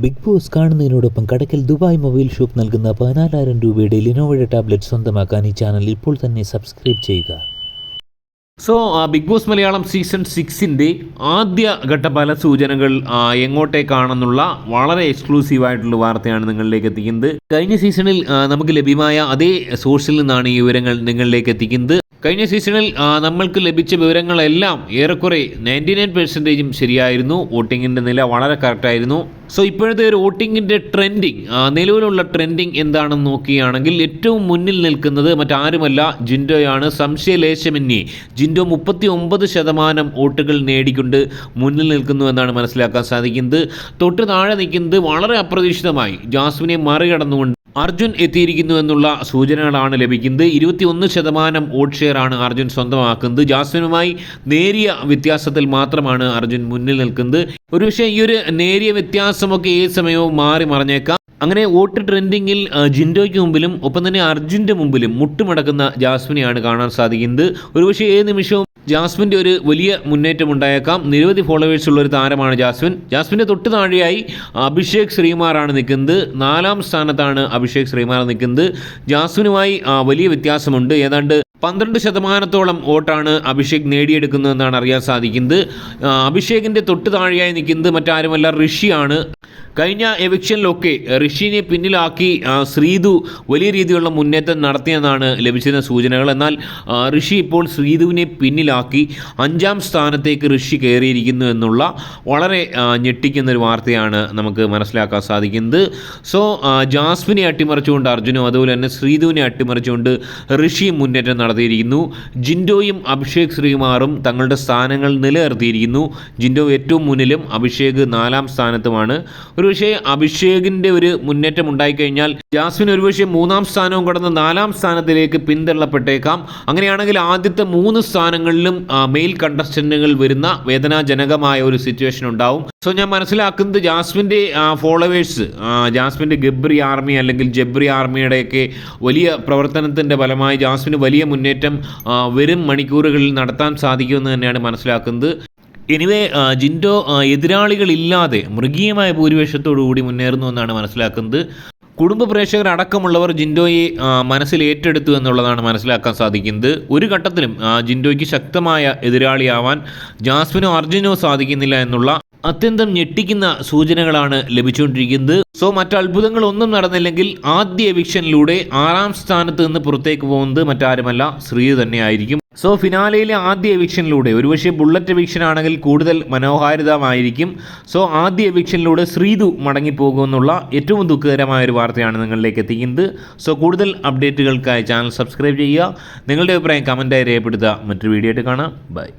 Big Boss കാണുന്നതിനോടൊപ്പം Kadakkal Dubai mobile shop നൽകുന്ന 14,000 രൂപയുടെ ലിനോവയുടെ ടാബ്ലറ്റ് സ്വന്തമാക്കാൻ ഈ ചാനൽ ഇപ്പോൾ തന്നെ സബ്സ്ക്രൈബ് ചെയ്യുക. ബിഗ് ബോസ് മലയാളം സീസൺ 6-ന്റെ ആദ്യഘട്ട പല സൂചനകൾ എങ്ങോട്ടേക്കാണെന്നുള്ള വളരെ എക്സ്ക്ലൂസീവായിട്ടുള്ള വാർത്തയാണ് നിങ്ങളിലേക്ക് എത്തിക്കുന്നത്. കഴിഞ്ഞ സീസണിൽ നമുക്ക് ലഭ്യമായ അതേ സോഴ്സിൽ നിന്നാണ് ഈ വിവരങ്ങൾ നിങ്ങളിലേക്ക് എത്തിക്കുന്നത്. കഴിഞ്ഞ സീസണിൽ നമ്മൾക്ക് ലഭിച്ച വിവരങ്ങളെല്ലാം ഏറെക്കുറെ 99% ശരിയായിരുന്നു. വോട്ടിങ്ങിൻ്റെ നില വളരെ കറക്റ്റായിരുന്നു. ഇപ്പോഴത്തെ ഒരു വോട്ടിങ്ങിൻ്റെ ട്രെൻഡിങ്, നിലവിലുള്ള ട്രെൻഡിങ് എന്താണെന്ന് നോക്കുകയാണെങ്കിൽ ഏറ്റവും മുന്നിൽ നിൽക്കുന്നത് മറ്റാരുമല്ല, ജിൻഡോയാണ്. സംശയലേശമന്യേ ജിൻഡോ 39% വോട്ടുകൾ നേടിക്കൊണ്ട് മുന്നിൽ നിൽക്കുന്നു എന്നാണ് മനസ്സിലാക്കാൻ സാധിക്കുന്നത്. തൊട്ട് താഴെ നിൽക്കുന്നത് വളരെ അപ്രതീക്ഷിതമായി ജാസ്മിനെ മറികടന്നുകൊണ്ട് അർജുൻ എത്തിയിരിക്കുന്നു എന്നുള്ള സൂചനകളാണ് ലഭിക്കുന്നത്. 21% വോട്ട് ഷെയറാണ് അർജുൻ സ്വന്തമാക്കുന്നത്. ജാസ്മിനുമായി നേരിയ വ്യത്യാസത്തിൽ മാത്രമാണ് അർജുൻ മുന്നിൽ നിൽക്കുന്നത്. ഒരുപക്ഷെ ഈ ഒരു നേരിയ വ്യത്യാസമൊക്കെ ഏത് സമയവും മാറി മറിഞ്ഞേക്കാം. അങ്ങനെ വോട്ട് ട്രെൻഡിങ്ങിൽ ജിൻഡോയ്ക്ക് മുമ്പിലും ഒപ്പം തന്നെ അർജുൻ്റെ മുമ്പിലും മുട്ടുമടക്കുന്ന ജാസ്മിനെയാണ് കാണാൻ സാധിക്കുന്നത്. ഒരുപക്ഷെ ഏത് നിമിഷവും ജാസ്മിൻ്റെ ഒരു വലിയ മുന്നേറ്റം ഉണ്ടായേക്കാം. നിരവധി ഫോളോവേഴ്സ് ഉള്ള ഒരു താരമാണ് ജാസ്മിൻ. ജാസ്മിൻ്റെ തൊട്ട് താഴെയായി അഭിഷേക് ശ്രീകുമാറാണ് നിൽക്കുന്നത്. 4ാം സ്ഥാനത്താണ് അഭിഷേക് ശ്രീകുമാർ നിൽക്കുന്നത്. ജാസ്മിനുമായി വലിയ വ്യത്യാസമുണ്ട്. ഏതാണ്ട് 12% വോട്ടാണ് അഭിഷേക് നേടിയെടുക്കുന്നതെന്നാണ് അറിയാൻ സാധിക്കുന്നത്. അഭിഷേകിൻ്റെ തൊട്ട് താഴെയായി നിൽക്കുന്നത് മറ്റാരുമല്ല, ഋഷിയാണ്. കഴിഞ്ഞ എവിക്ഷനിലൊക്കെ ഋഷിനെ പിന്നിലാക്കി ശ്രീതു വലിയ രീതിയിലുള്ള മുന്നേറ്റം നടത്തിയെന്നാണ് ലഭിച്ചിരുന്ന സൂചനകൾ. എന്നാൽ ഋഷി ഇപ്പോൾ ശ്രീതുവിനെ പിന്നിലാക്കി 5ാം സ്ഥാനത്തേക്ക് ഋഷി കയറിയിരിക്കുന്നു എന്നുള്ള വളരെ ഞെട്ടിക്കുന്നൊരു വാർത്തയാണ് നമുക്ക് മനസ്സിലാക്കാൻ സാധിക്കുന്നത്. ജാസ്മിനെ അട്ടിമറിച്ചുകൊണ്ട് അർജുനും അതുപോലെ തന്നെ ശ്രീതുവിനെ അട്ടിമറിച്ചുകൊണ്ട് ഋഷിയും മുന്നേറ്റം നടത്തിയിരിക്കുന്നു. ജിൻഡോയും അഭിഷേക് ശ്രീകുമാറും തങ്ങളുടെ സ്ഥാനങ്ങൾ നിലനിർത്തിയിരിക്കുന്നു. ജിൻഡോ ഏറ്റവും മുന്നിലും അഭിഷേക് 4ാം സ്ഥാനത്തുമാണ്. ഒരുപക്ഷെ അഭിഷേകിൻ്റെ ഒരു മുന്നേറ്റം ഉണ്ടായിക്കഴിഞ്ഞാൽ ജാസ്മിൻ ഒരുപക്ഷെ 3ാം സ്ഥാനവും കടന്ന് 4ാം സ്ഥാനത്തിലേക്ക് പിന്തള്ളപ്പെട്ടേക്കാം. അങ്ങനെയാണെങ്കിൽ ആദ്യത്തെ 3 സ്ഥാനങ്ങളിലും മെയിൽ കണ്ടസ്റ്റന്റുകൾ വരുന്ന വേദനാജനകമായ ഒരു സിറ്റുവേഷൻ ഉണ്ടാവും. ഞാൻ മനസ്സിലാക്കുന്നത് ജാസ്മിൻ്റെ ഫോളോവേഴ്സ്, ജാസ്മിൻ്റെ ഗബ്രി ആർമി അല്ലെങ്കിൽ ജബ്രി ആർമിയുടെയൊക്കെ വലിയ പ്രവർത്തനത്തിൻ്റെ ഫലമായി ജാസ്മിന് വലിയ മുന്നേറ്റം വരും മണിക്കൂറുകളിൽ നടത്താൻ സാധിക്കുമെന്ന് തന്നെയാണ് മനസ്സിലാക്കുന്നത്. എനിവേ, ജിൻഡോ എതിരാളികളില്ലാതെ മൃഗീയമായ ഭൂരിപക്ഷത്തോടു കൂടി മുന്നേറുന്നു എന്നാണ് മനസ്സിലാക്കുന്നത്. കുടുംബ പ്രേക്ഷകർ അടക്കമുള്ളവർ ജിൻഡോയെ മനസ്സിൽ ഏറ്റെടുത്തു എന്നുള്ളതാണ് മനസ്സിലാക്കാൻ സാധിക്കുന്നത്. ഒരു ഘട്ടത്തിലും ജിൻഡോയ്ക്ക് ശക്തമായ എതിരാളിയാവാൻ ജാസ്മിനോ അർജുനോ സാധിക്കുന്നില്ല എന്നുള്ള അത്യന്തം ഞെട്ടിക്കുന്ന സൂചനകളാണ് ലഭിച്ചുകൊണ്ടിരിക്കുന്നത്. മറ്റത്ഭുതങ്ങളൊന്നും നടന്നില്ലെങ്കിൽ ആദ്യ എവിക്ഷനിലൂടെ 6ാം സ്ഥാനത്ത് നിന്ന് പുറത്തേക്ക് പോകുന്നത് മറ്റാരുമല്ല, ശ്രീതു തന്നെയായിരിക്കും. ഫിനാലയിലെ ആദ്യ എവിക്ഷനിലൂടെ, ഒരുപക്ഷെ ബുള്ളറ്റ് എവിക്ഷൻ ആണെങ്കിൽ കൂടുതൽ മനോഹാരിതമായിരിക്കും. ആദ്യ എവിക്ഷനിലൂടെ ശ്രീതു മടങ്ങിപ്പോകുമെന്നുള്ള ഏറ്റവും ദുഃഖകരമായ ഒരു വാർത്തയാണ് നിങ്ങളിലേക്ക് എത്തിക്കുന്നത്. കൂടുതൽ അപ്ഡേറ്റുകൾക്കായി ചാനൽ സബ്സ്ക്രൈബ് ചെയ്യുക. നിങ്ങളുടെ അഭിപ്രായം കമൻറ്റായി രേഖപ്പെടുത്തുക. മറ്റൊരു വീഡിയോ ആയിട്ട് കാണാം. ബൈ.